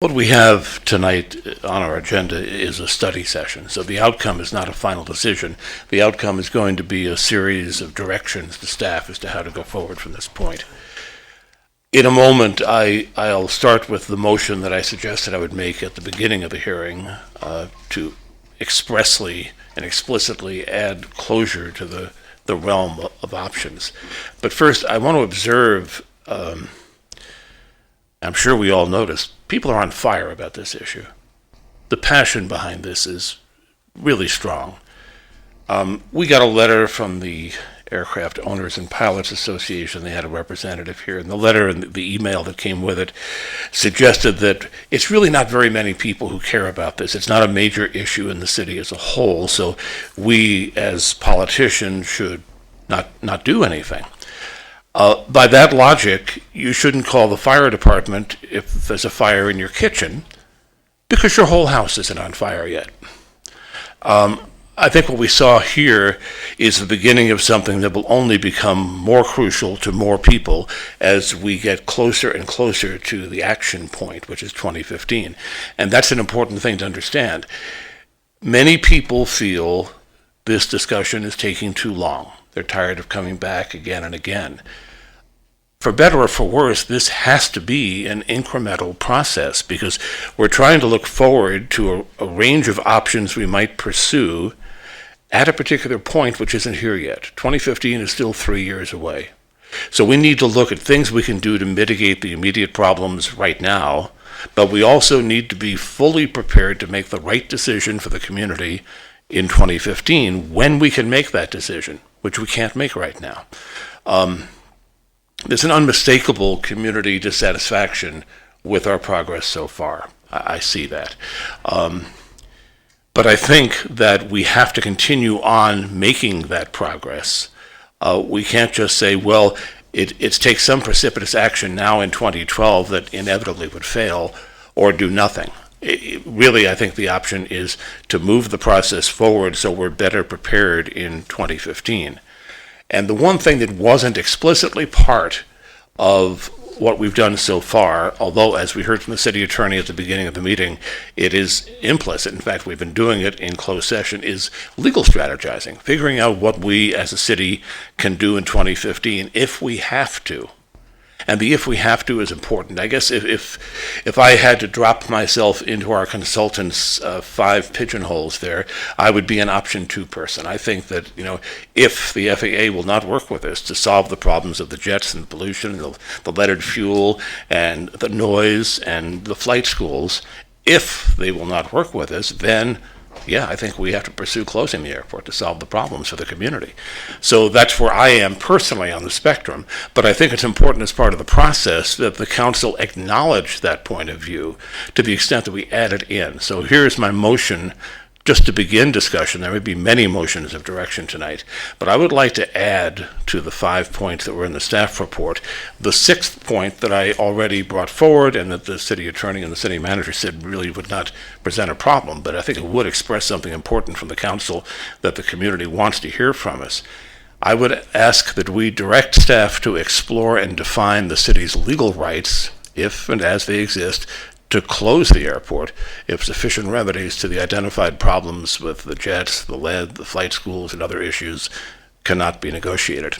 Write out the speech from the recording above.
What we have tonight on our agenda is a study session, so the outcome is not a final decision. The outcome is going to be a series of directions to staff as to how to go forward from this point. In a moment, I'll start with the motion that I suggested I would make at the beginning of the hearing to expressly and explicitly add closure to the realm of options. But first, I want to observe, I'm sure we all noticed, people are on fire about this issue. The passion behind this is really strong. We got a letter from the Aircraft Owners and Pilots Association. They had a representative here, and the letter and the email that came with it suggested that it's really not very many people who care about this. It's not a major issue in the city as a whole, so we as politicians should not do anything. By that logic, you shouldn't call the fire department if there's a fire in your kitchen because your whole house isn't on fire yet. I think what we saw here is the beginning of something that will only become more crucial to more people as we get closer and closer to the action point, which is 2015. And that's an important thing to understand. Many people feel this discussion is taking too long. They're tired of coming back again and again. For better or for worse, this has to be an incremental process because we're trying to look forward to a range of options we might pursue at a particular point which isn't here yet. 2015 is still 3 years away. So we need to look at things we can do to mitigate the immediate problems right now, but we also need to be fully prepared to make the right decision for the community in 2015 when we can make that decision, which we can't make right now. There's an unmistakable community dissatisfaction with our progress so far. I see that. But I think that we have to continue on making that progress. We can't just say, well, it takes some precipitous action now in 2012 that inevitably would fail, or do nothing. Really, I think the option is to move the process forward so we're better prepared in 2015. And the one thing that wasn't explicitly part of what we've done so far, although as we heard from the city attorney at the beginning of the meeting, it is implicit, in fact we've been doing it in closed session, is legal strategizing, figuring out what we as a city can do in 2015 if we have to. And the if we have to is important. I guess if I had to drop myself into our consultant's 5 pigeonholes there, I would be an option 2 person. I think that, if the FAA will not work with us to solve the problems of the jets and the pollution, and the leaded fuel and the noise and the flight schools, if they will not work with us, then I think we have to pursue closing the airport to solve the problems for the community. So that's where I am personally on the spectrum, but I think it's important as part of the process that the council acknowledge that point of view to the extent that we add it in. So here's my motion just to begin discussion. There may be many motions of direction tonight, but I would like to add to the 5 points that were in the staff report the 6th point that I already brought forward and that the city attorney and the city manager said really would not present a problem, but I think it would express something important from the council that the community wants to hear from us. I would ask that we direct staff to explore and define the city's legal rights, if and as they exist, to close the airport if sufficient remedies to the identified problems with the jets, the lead, the flight schools, and other issues cannot be negotiated.